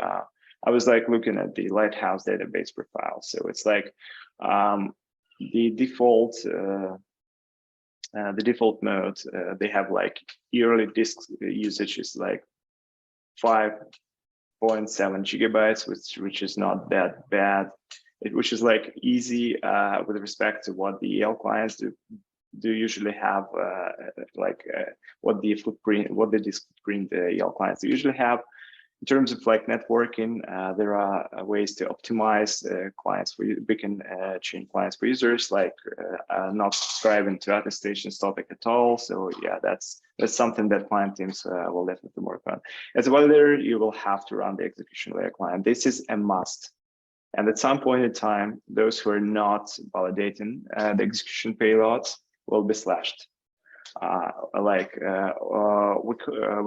Speaker 2: I was like looking at the Lighthouse database profile. So it's like the default mode, they have like yearly disk usage is like 5.7 gigabytes, which is not that bad. Which is like easy with respect to what the EL clients do usually have, what the disk footprint the EL clients usually have. In terms of like networking, there are ways to optimize clients for beacon chain clients for users, like not subscribing to attestations topic at all. So yeah, that's something that client teams will definitely work on. As a validator, you will have to run the execution layer client. This is a must. And at some point in time, those who are not validating the execution payloads will be slashed. We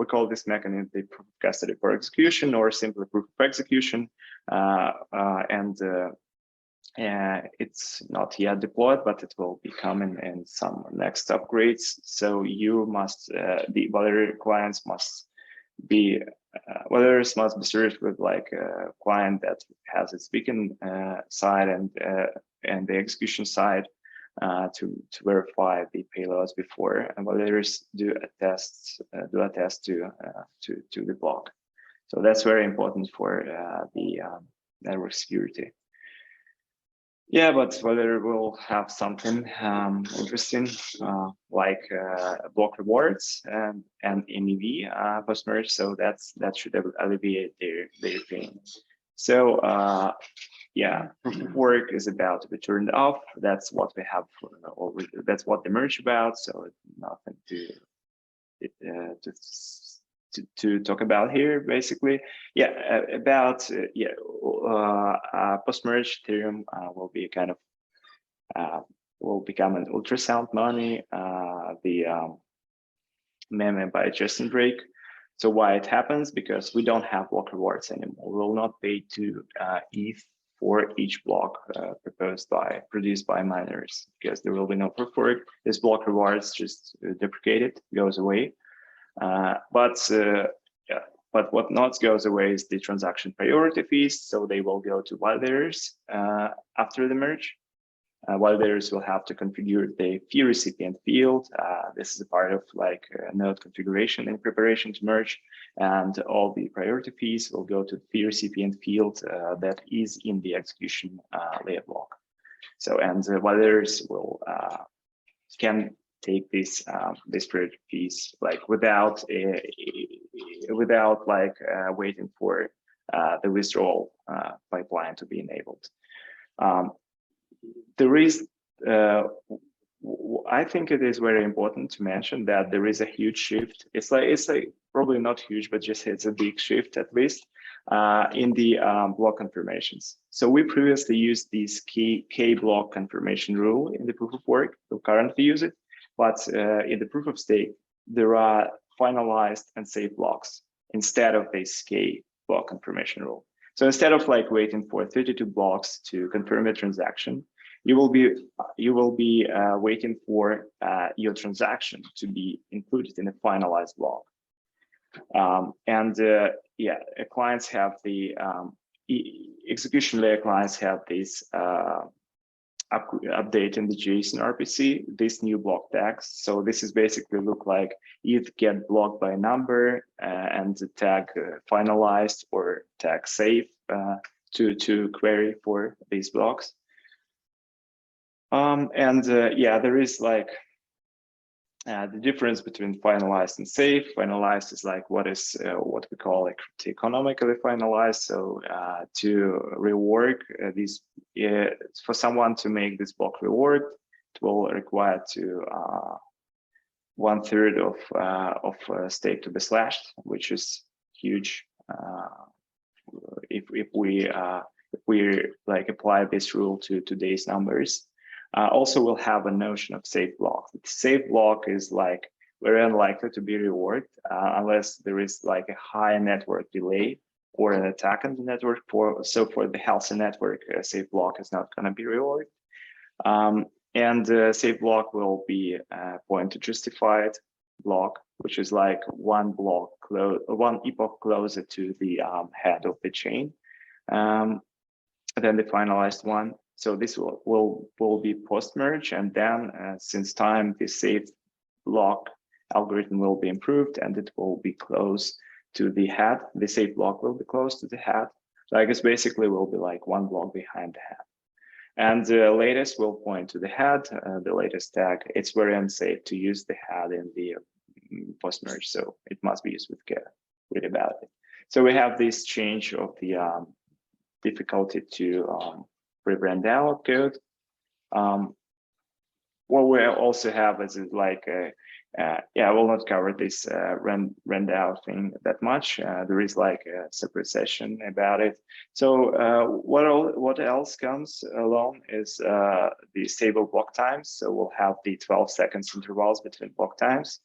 Speaker 2: call this mechanism the proof of custody for execution, or simply proof of execution. It's not yet deployed, but it will be coming in some next upgrades. So you must, the validator clients must be validators must be served with like a client that has its beacon side and the execution side to verify the payloads before, and validators do attest to the block. So that's very important for the network security. Yeah, but whether we'll have something interesting like block rewards and MEV post-merge, so that should alleviate their pain. So yeah, proof of work is about to be turned off. That's what we have. That's what the merge about. So nothing to talk about here, basically. Yeah, about post-merge Ethereum will be kind of will become an ultrasound money, the meme by Justin Drake. So why it happens? Because we don't have block rewards anymore. We will not pay to ETH for each block produced by miners, because there will be no proof work. This block rewards just deprecated, goes away. But what not goes away is the transaction priority fees. So they will go to validators after the merge. Validators will have to configure the fee recipient field. This is a part of like node configuration in preparation to merge, and all the priority fees will go to the fee recipient field that is in the execution layer block. So, and validators will can take this priority fees like without waiting for the withdrawal pipeline to be enabled. There is, I think it is very important to mention that there is a huge shift. It's like probably not huge, but just it's a big shift at least in the block confirmations. So we previously used this K block confirmation rule in the proof of work. We currently use it, but in the proof of stake, there are finalized and safe blocks instead of this K block confirmation rule. So instead of like waiting for 32 blocks to confirm a transaction, you will be waiting for your transaction to be included in a finalized block. Clients have the execution layer clients have this update in the JSON RPC, this new block tags. So this is basically look like ETH get blocked by a number and the tag finalized or tag safe to query for these blocks. Yeah, there is like the difference between finalized and safe. Finalized is like what we call like economically finalized. So to rework these, for someone to make this block rework, it will require to 1/3 of stake to be slashed, which is huge. If we like apply this rule to today's numbers. Also, we'll have a notion of safe block. The safe block is like very unlikely to be reworked unless there is like a high network delay or an attack on the network. So for the healthy network, a safe block is not going to be reworked. Safe block will be a pointer justified block, which is like one epoch closer to the head of the chain than the finalized one. So this will be post-merge, and then since time, the safe block algorithm will be improved and it will be close to the head. The safe block will be close to the head. So I guess basically will be like one block behind the head. And the latest will point to the head, the latest tag. It's very unsafe to use the head in the post-merge, so it must be used with care. Read about it. So we have this change of the difficulty to RANDAO code. What we also have is like yeah, I will not cover this RANDAO thing that much. There is like a separate session about it. So what else comes along is the stable block times. So we'll have the 12 seconds intervals between block times.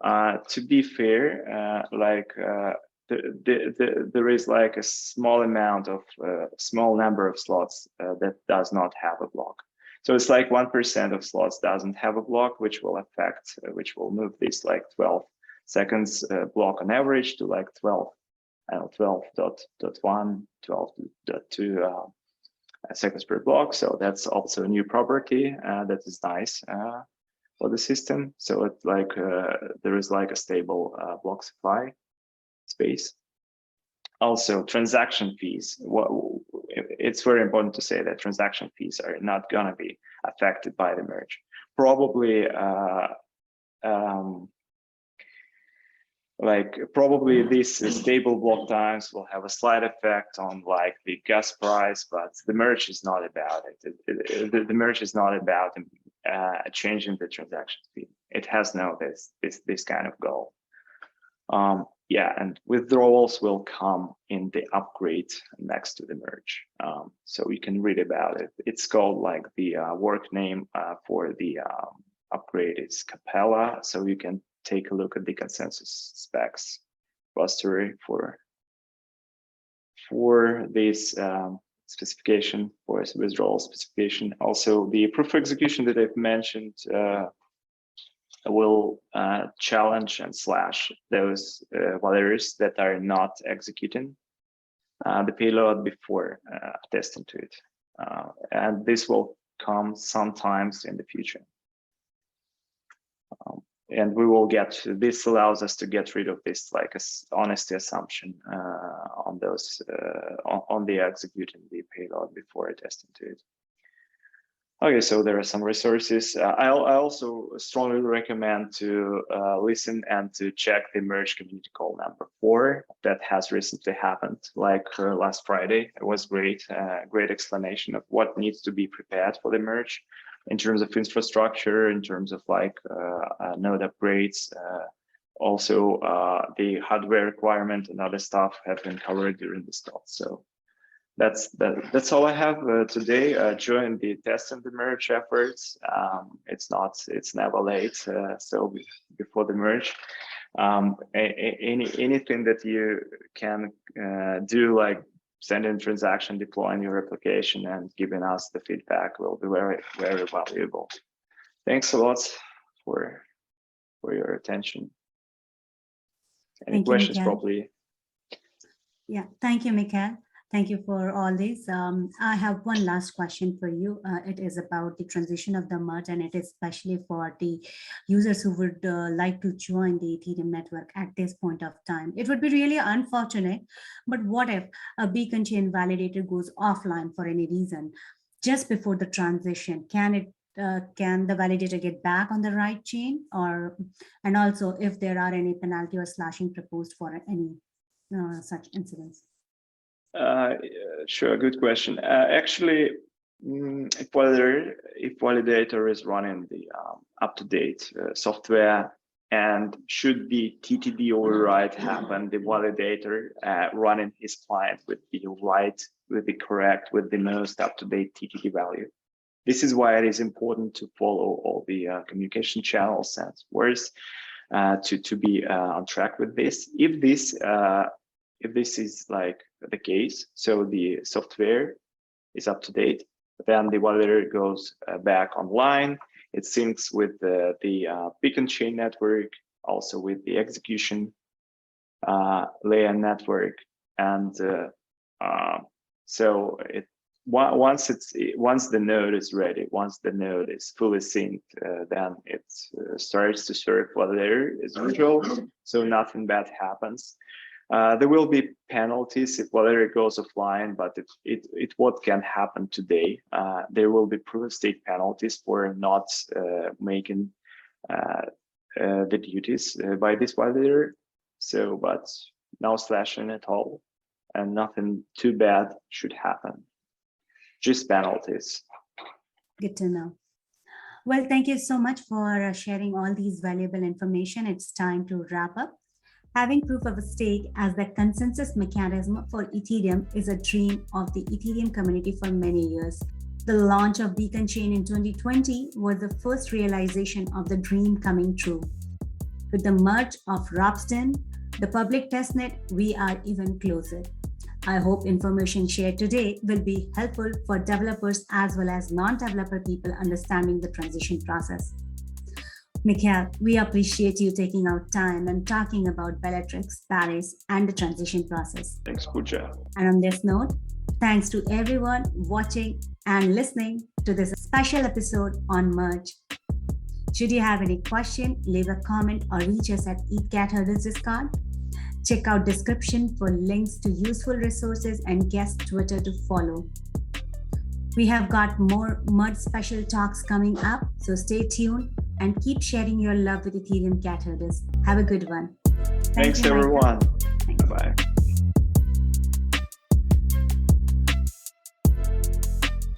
Speaker 2: To be fair, like there is like a small amount of small number of slots that does not have a block. So it's like 1% of slots doesn't have a block, which will affect, which will move this like 12 seconds block on average to like 12.1, 12.2 seconds per block. So that's also a new property that is nice for the system. So it's like there is like a stable block supply space. Also, transaction fees. It's very important to say that transaction fees are not going to be affected by the merge. Probably, probably these stable block times will have a slight effect on like the gas price, but the merge is not about it. The merge is not about changing the transaction fee. It has no this kind of goal. Yeah, and withdrawals will come in the upgrade next to the merge. So you can read about it. It's called like the work name for the upgrade is Capella. So you can take a look at the consensus specs repository for this specification, for withdrawal specification. Also, the proof of execution that I've mentioned will challenge and slash those validators that are not executing the payload before testing to it. And this will come sometimes in the future. And we will this allows us to get rid of this like honesty assumption on those on the executing the payload before testing to it. Okay, so there are some resources. I also strongly recommend to listen and to check the merge community call number 4 that has recently happened, like last Friday. It was great, great explanation of what needs to be prepared for the merge in terms of infrastructure, in terms of like node upgrades. Also, the hardware requirement and other stuff have been covered during this talk. So that's all I have today. Join the test and the merge efforts. It's never late. So before the merge, anything that you can do, like sending transaction, deploying your application, and giving us the feedback will be very, very valuable. Thanks a lot for your attention. Any questions, probably?
Speaker 1: Yeah, thank you, Mikhail. Thank you for all this. I have one last question for you. It is about the transition of the merge, and it is especially for the users who would like to join the Ethereum network at this point of time. It would be really unfortunate, but what if a beacon chain validator goes offline for any reason just before the transition? Can the validator get back on the right chain, and also if there are any penalty or slashing proposed for any such incidents?
Speaker 2: Sure, good question. Actually, if validator is running the up-to-date software, and should the TTD override happen, the validator running his client with the most up-to-date TTD value. This is why it is important to follow all the communication channels and words to be on track with this. If this is like the case, so the software is up to date, then the validator goes back online. It syncs with the beacon chain network, also with the execution layer network, and so once the node is ready, once the node is fully synced, then it starts to serve validator as usual. So nothing bad happens. There will be penalties if validator goes offline, but what can happen today? There will be proof of stake penalties for not making the duties by this validator. So, but no slashing at all, and nothing too bad should happen. Just penalties.
Speaker 1: Good to know. Well, thank you so much for sharing all these valuable information. It's time to wrap up. Having proof of stake as the consensus mechanism for Ethereum is a dream of the Ethereum community for many years. The launch of Beacon Chain in 2020 was the first realization of the dream coming true. With the merge of Ropsten, the public testnet, we are even closer. I hope information shared today will be helpful for developers as well as non-developer people understanding the transition process. Mikhail, we appreciate you taking out time and talking about Bellatrix Paris and the transition process.
Speaker 2: Thanks, Pooja.
Speaker 1: And on this note, thanks to everyone watching and listening to this special episode on Merge. Should you have any question, leave a comment or reach us at ETHCAT Hurdles Discord. Check out description for links to useful resources and guest Twitter to follow. We have got more Merge special talks coming up, so stay tuned and keep sharing your love with Ethereum cat herders. Have a good one.
Speaker 2: Thanks, everyone.
Speaker 1: Thanks.
Speaker 2: Bye-bye.